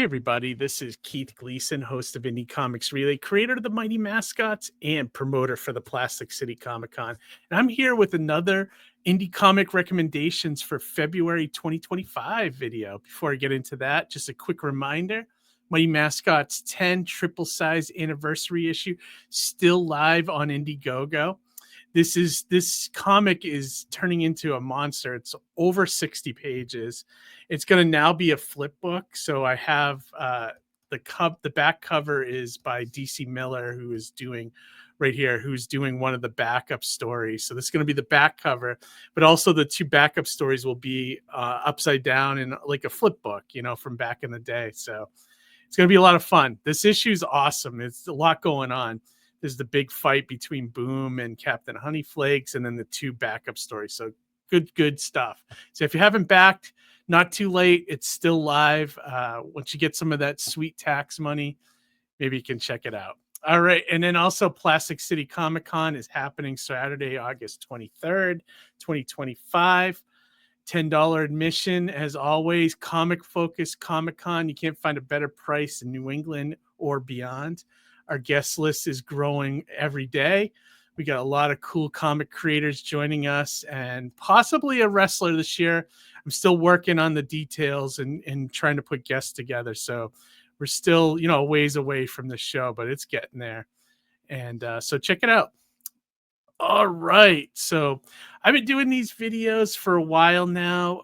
Hey everybody, this is Keith Gleason, host of Indie Comics Relay, creator of the Mighty Mascots, and promoter for the Plastic City Comic Con. And I'm here with another indie comic recommendations for February 2025 video. Before I get into that, just a quick reminder, Mighty Mascots 10 triple size anniversary issue still live on Indiegogo. This comic is turning into a monster. It's over 60 pages. It's going to now be a flip book. So I have the back cover is by DC Miller, who is doing right here, who's doing one of the backup stories. So this is going to be the back cover, but also the two backup stories will be upside down in like a flip book, from back in the day. So it's going to be a lot of fun. This issue is awesome. It's a lot going on. There's the big fight between Boom and Captain Honeyflakes, and then the two backup stories. So good stuff. So if you haven't backed, not too late. It's still live. Once you get some of that sweet tax money, maybe you can check it out. All right. And then also Plastic City Comic Con is happening Saturday, August 23rd, 2025. $10 admission. As always, comic focused Comic Con. You can't find a better price in New England or beyond. Our guest list is growing every day. We got a lot of cool comic creators joining us and possibly a wrestler this year. I'm still working on the details and trying to put guests together. So we're still, a ways away from the show, but it's getting there. And so check it out. All right. So I've been doing these videos for a while now.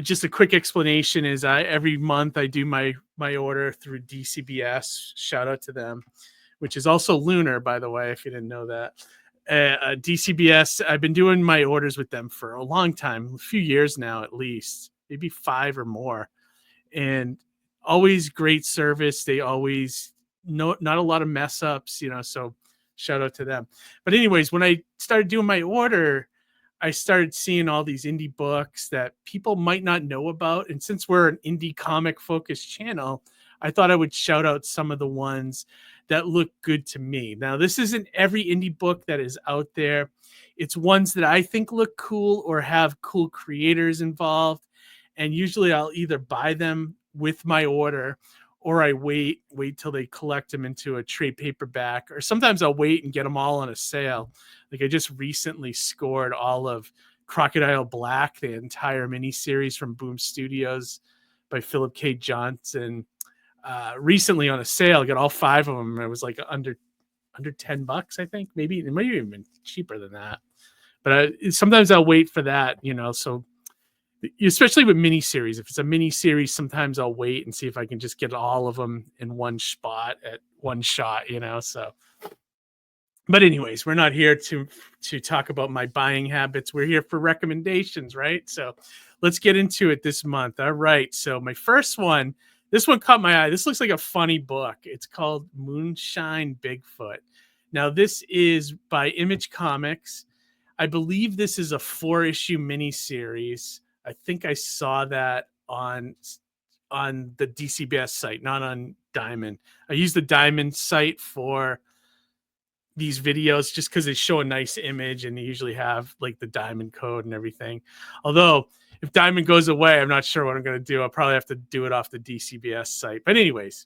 Just a quick explanation is every month I do my order through DCBS. Shout out to them, which is also Lunar, by the way, if you didn't know that. DCBS, I've been doing my orders with them for a long time, a few years now at least, maybe 5 or more. And always great service. They always, not a lot of mess ups, so shout out to them. But anyways, when I started doing my order, I started seeing all these indie books that people might not know about. And since we're an indie comic focused channel, I thought I would shout out some of the ones that look good to me. Now, this isn't every indie book that is out there. It's ones that I think look cool or have cool creators involved. And usually I'll either buy them with my order or I wait till they collect them into a trade paperback, or sometimes I'll wait and get them all on a sale. Like I just recently scored all of Crocodile Black, the entire miniseries from Boom Studios by Philip K. Johnson, recently on a sale. I got all 5 of them. It was like under $10, I think. Maybe it might have even been cheaper than that. But sometimes I'll wait for that, so especially with miniseries. If it's a miniseries, sometimes I'll wait and see if I can just get all of them in one spot at one shot, so. But anyways, we're not here to talk about my buying habits. We're here for recommendations, right? So let's get into it this month. All right. So my first one, this one caught my eye. This looks like a funny book. It's called Moonshine Bigfoot. Now, this is by Image Comics. I believe this is a 4-issue miniseries. I think I saw that on the DCBS site, not on Diamond. I use the Diamond site for these videos just because they show a nice image and they usually have like the Diamond code and everything. Although if Diamond goes away, I'm not sure what I'm going to do. I'll probably have to do it off the DCBS site. But anyways,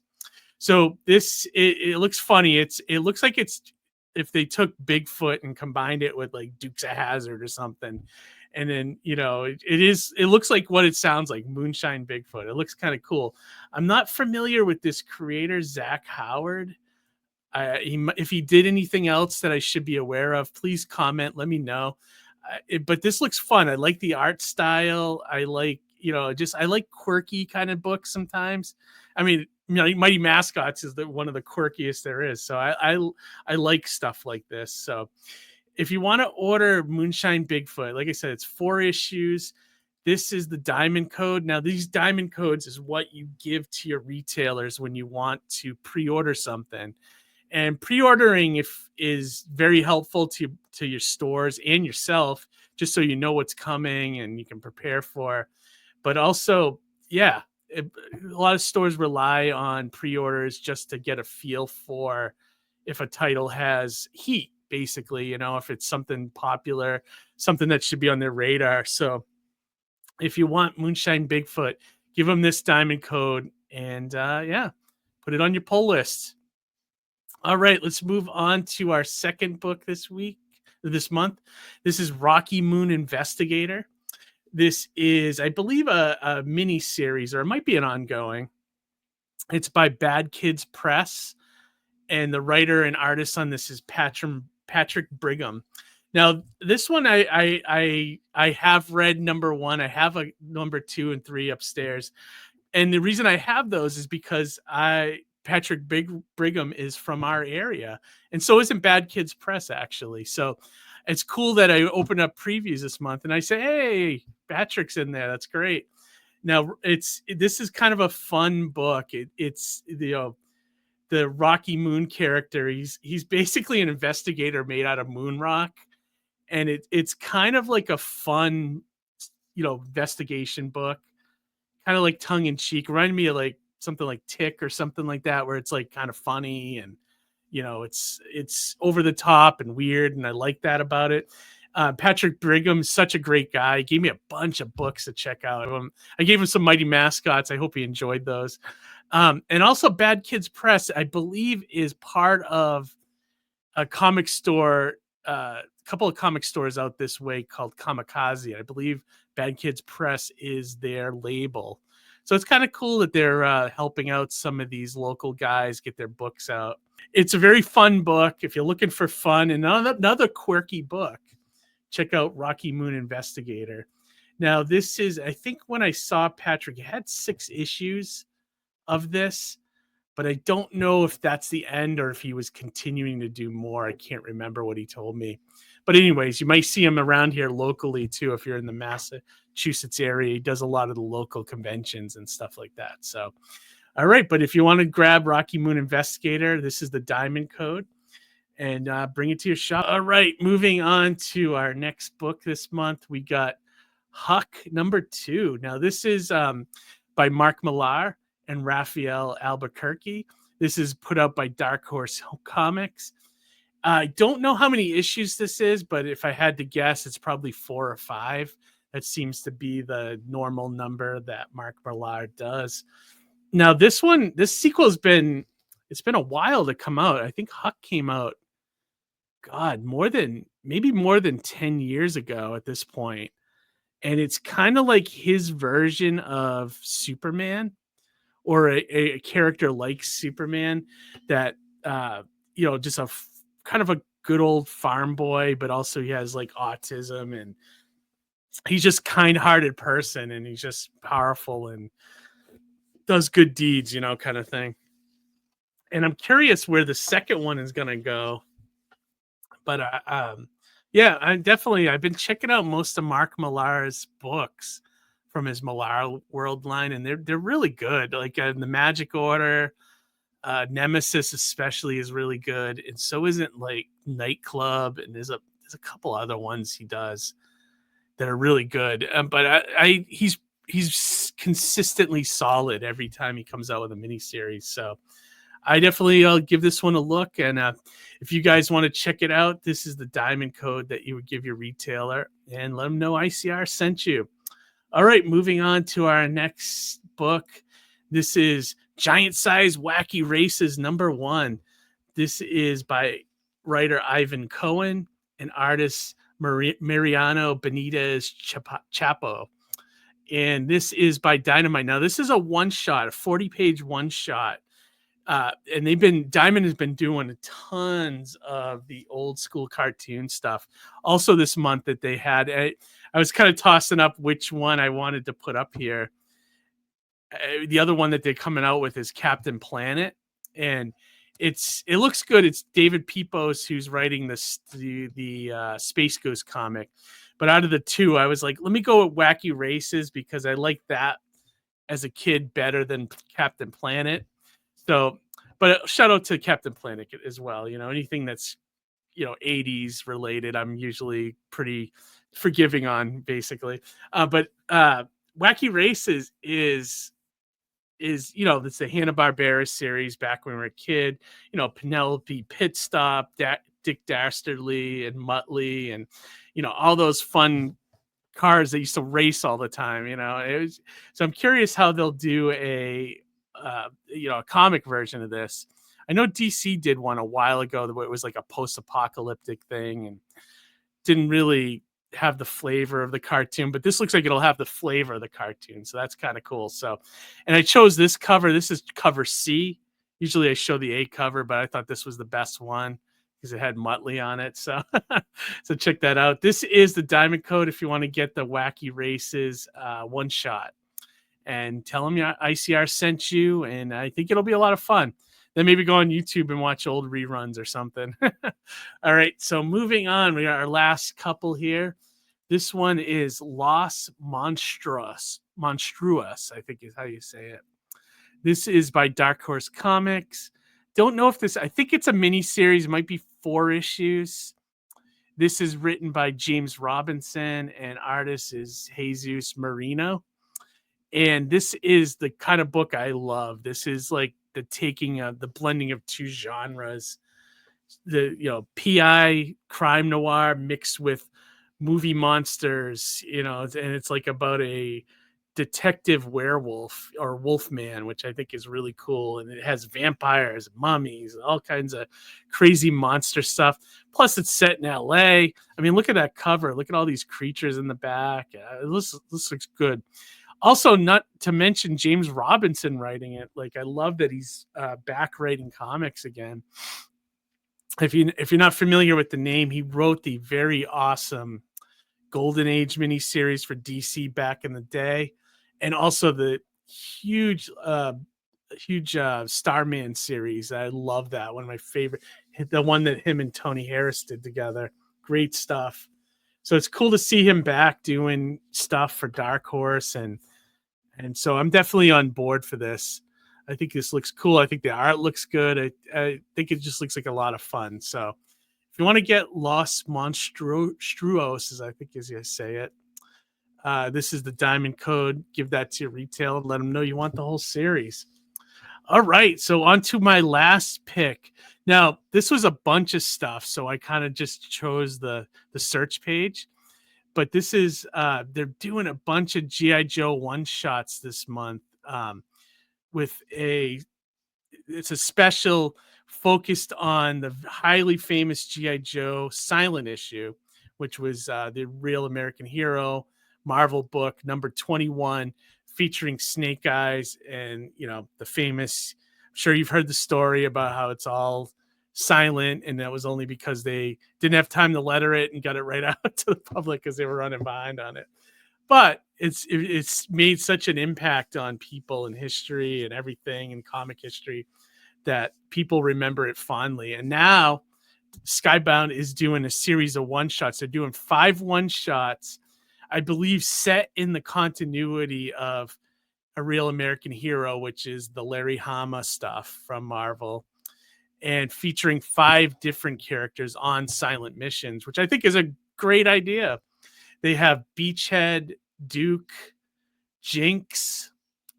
so it looks funny. It looks like it's if they took Bigfoot and combined it with like Dukes of Hazzard or something. And then, it looks like what it sounds like, Moonshine Bigfoot. It looks kind of cool. I'm not familiar with this creator, Zach Howard. If he did anything else that I should be aware of, please comment, let me know. But this looks fun. I like the art style. I like, I like quirky kind of books sometimes. I mean, Mighty Mascots is one of the quirkiest there is. So I like stuff like this. So if you want to order Moonshine Bigfoot, like I said, it's 4 issues. This is the Diamond code. Now, these Diamond codes is what you give to your retailers when you want to pre-order something. And pre-ordering is very helpful to your stores and yourself, just so you know what's coming and you can prepare for. But also, a lot of stores rely on pre-orders just to get a feel for if a title has heat, basically, if it's something popular, something that should be on their radar. So if you want Moonshine Bigfoot, give them this diamond code, and yeah, put it on your pull list. All right, let's move on to our second book this month. This is Rocky Moon Investigator. This is, I believe, a mini series, or it might be an ongoing. It's by Bad Kids Press, and the writer and artist on this is Patrick Brigham. Now, this one I have read number 1. I have a number 2 and 3 upstairs, and the reason I have those is because Patrick Brigham is from our area, and so isn't Bad Kids Press, actually. So it's cool that I opened up previews this month, and I say, hey, Patrick's in there. That's great. Now, this is kind of a fun book. It's the Rocky Moon character. He's basically an investigator made out of moon rock, and it's kind of like a fun, investigation book, kind of like tongue in cheek. Reminded me of like something like Tick or something like that, where it's like kind of funny and it's over the top and weird, and I like that about it. Patrick Brigham is such a great guy. He gave me a bunch of books to check out. I gave him some Mighty Mascots. I hope he enjoyed those. And also Bad Kids Press, I believe, is part of a comic store, a couple of comic stores out this way called Kamikaze. I believe Bad Kids Press is their label. So it's kind of cool that they're helping out some of these local guys get their books out. It's a very fun book. If you're looking for fun and another quirky book, check out Rocky Moon Investigator. Now, this is, I think when I saw Patrick, it had 6 issues of this, but I don't know if that's the end or if he was continuing to do more. I can't remember what he told me. But anyways, you might see him around here locally too if you're in the Massachusetts area. He does a lot of the local conventions and stuff like that. So, all right. But if you want to grab Rocky Moon Investigator, this is the diamond code, and bring it to your shop. All right. Moving on to our next book this month, we got Huck number 2. Now, this is by Mark Millar and Raphael Albuquerque. This is put out by Dark Horse Comics. I don't know how many issues this is, but if I had to guess, it's probably 4 or 5. That seems to be the normal number that Mark Millar does. Now, this sequel's been a while to come out. I think Huck came out, God, more than 10 years ago at this point. And it's kind of like his version of Superman, or a character like Superman that, just a kind of a good old farm boy, but also he has like autism, and he's just kind-hearted person, and he's just powerful and does good deeds, kind of thing. And I'm curious where the second one is going to go. But yeah, I've been checking out most of Mark Millar's books from his Millar World line, and they're really good. Like the Magic Order, Nemesis especially is really good, and so isn't like Nightclub, and there's a couple other ones he does that are really good. But he's consistently solid every time he comes out with a miniseries. So I definitely, I'll give this one a look. And if you guys want to check it out, this is the diamond code that you would give your retailer, and let them know ICR sent you. All right, moving on to our next book. This is Giant Size Wacky Races number 1. This is by writer Ivan Cohen and artist Mariano Benitez Chapo. And this is by Dynamite. Now, this is a one-shot, a 40-page one-shot. And Diamond has been doing tons of the old school cartoon stuff. Also this month that they had, I was kind of tossing up which one I wanted to put up here. The other one that they're coming out with is Captain Planet, and it looks good. It's David Pepose who's writing the Space Ghost comic. But out of the two, I was like, let me go with Wacky Races because I like that as a kid better than Captain Planet. So, but shout out to Captain Planet as well. Anything that's, 80s related, I'm usually pretty forgiving on, basically. But Wacky Races is it's the Hanna-Barbera series back when we were a kid. Penelope Pitstop, Dick Dastardly, and Muttley, and all those fun cars that used to race all the time. So I'm curious how they'll do a comic version of this. I know DC did one a while ago that it was like a post-apocalyptic thing and didn't really have the flavor of the cartoon, but this looks like it'll have the flavor of the cartoon. So that's kind of cool. So, and I chose this cover. This is cover C. Usually I show the A cover, but I thought this was the best one because it had Muttley on it. So, so check that out. This is the Diamond Code if you want to get the Wacky Races one shot. And tell them ICR sent you, and I think it'll be a lot of fun. Then maybe go on YouTube and watch old reruns or something. All right, so moving on, we got our last couple here. This one is Los Monstruos, I think is how you say it. This is by Dark Horse Comics. Don't know if this, I think it's a mini series, might be 4 issues. This is written by James Robinson, and artist is Jesus Marino. And this is the kind of book I love. This is like the taking of the blending of 2 genres, the PI crime noir mixed with movie monsters, and it's like about a detective werewolf or wolfman, which I think is really cool. And it has vampires, mummies, all kinds of crazy monster stuff. Plus it's set in LA. I mean, look at that cover. Look at all these creatures in the back. This looks good. Also, not to mention James Robinson writing it. Like, I love that he's back writing comics again. If you're not familiar with the name, he wrote the very awesome Golden Age miniseries for DC back in the day, and also the huge Starman series. I love that. One of my favorite, the one that him and Tony Harris did together. Great stuff. So it's cool to see him back doing stuff for Dark Horse, and so I'm definitely on board for this. I think this looks cool. I think the art looks good. I think it just looks like a lot of fun. So if you want to get Los Monstruos, as I think as you say it, this is the Diamond Code. Give that to your retail and let them know you want the whole series. All right, so on to my last pick. Now, this was a bunch of stuff, so I kind of just chose the search page. But this is they're doing a bunch of G.I. Joe one-shots this month with it's a special focused on the highly famous G.I. Joe silent issue, which was the Real American Hero Marvel book number 21, featuring Snake Eyes and, the famous, I'm sure you've heard the story about how it's all silent, and that was only because they didn't have time to letter it and got it right out to the public because they were running behind on it. But it's made such an impact on people in history and everything in comic history that people remember it fondly. And now Skybound is doing a series of one-shots. They're doing 5 one-shots, I believe, set in the continuity of A Real American Hero, which is the Larry Hama stuff from Marvel, and featuring 5 different characters on silent missions, which I think is a great idea. They have Beachhead, Duke, Jinx,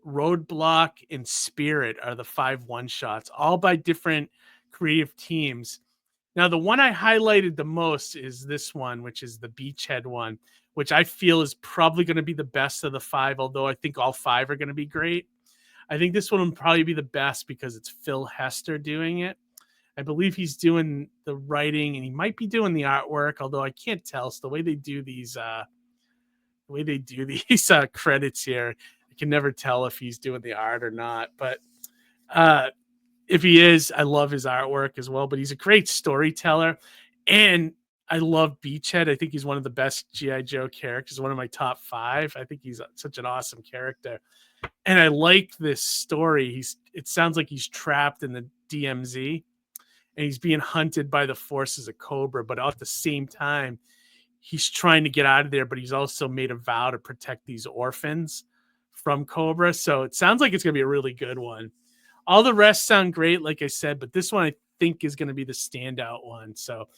Roadblock, and Spirit are the 5 one-shots, all by different creative teams. Now, the one I highlighted the most is this one, which is the Beachhead one, which I feel is probably going to be the best of the 5, although I think all 5 are going to be great. I think this one will probably be the best because it's Phil Hester doing it. I believe he's doing the writing, and he might be doing the artwork, although I can't tell. So the way they do these credits here, I can never tell if he's doing the art or not. But if he is, I love his artwork as well. But he's a great storyteller, and I love Beachhead. I think he's one of the best G.I. Joe characters, one of my top 5. I think he's such an awesome character. And I like this story. It sounds like he's trapped in the DMZ, and he's being hunted by the forces of Cobra, but at the same time, he's trying to get out of there, but he's also made a vow to protect these orphans from Cobra. So it sounds like it's going to be a really good one. All the rest sound great, like I said, but this one I think is going to be the standout one. So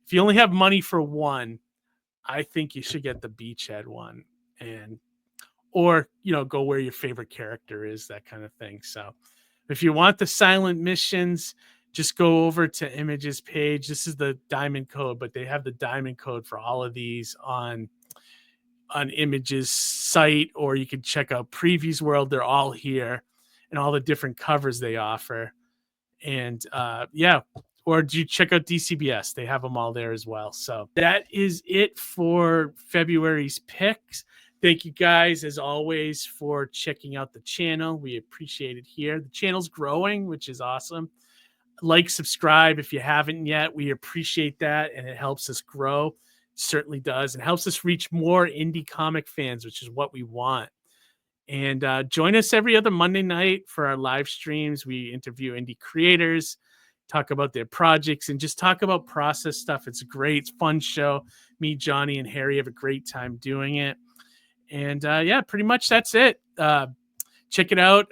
if you only have money for one, I think you should get the Beachhead one, or go where your favorite character is, that kind of thing. So if you want the silent missions, just go over to Image's page. This is the Diamond Code, but they have the Diamond Code for all of these on on Image's site, or you can check out Previews World. They're all here, and all the different covers they offer. And or do you check out DCBS? They have them all there as well. So that is it for February's picks. Thank you guys, as always, for checking out the channel. We appreciate it here. The channel's growing, which is awesome. Like, subscribe if you haven't yet. We appreciate that, and it helps us grow. It certainly does. It helps us reach more indie comic fans, which is what we want. And join us every other Monday night for our live streams. We interview indie creators, talk about their projects, and just talk about process stuff. It's a great, it's a fun show. Me, Johnny, and Harry have a great time doing it. And pretty much that's it. Check it out.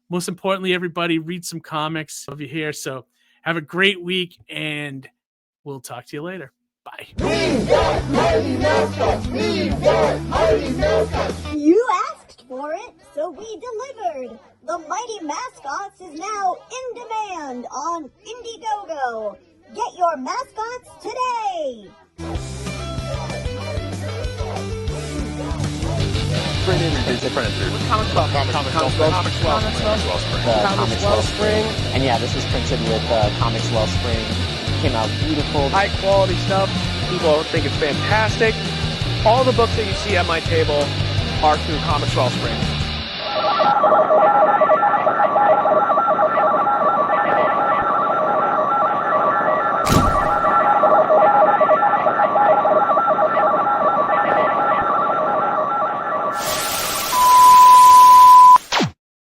Most importantly, everybody, read some comics. Love you here. So have a great week, and we'll talk to you later. Bye. We got mighty mascots. We got mighty mascots. You asked for it, so we delivered. The Mighty Mascots is now in demand on Indiegogo. Get your mascots today. Printed Comics Wellspring. And yeah, this is printed with Comics Wellspring. Came out beautiful. High quality stuff. People think it's fantastic. All the books that you see at my table are through Comics Wellspring.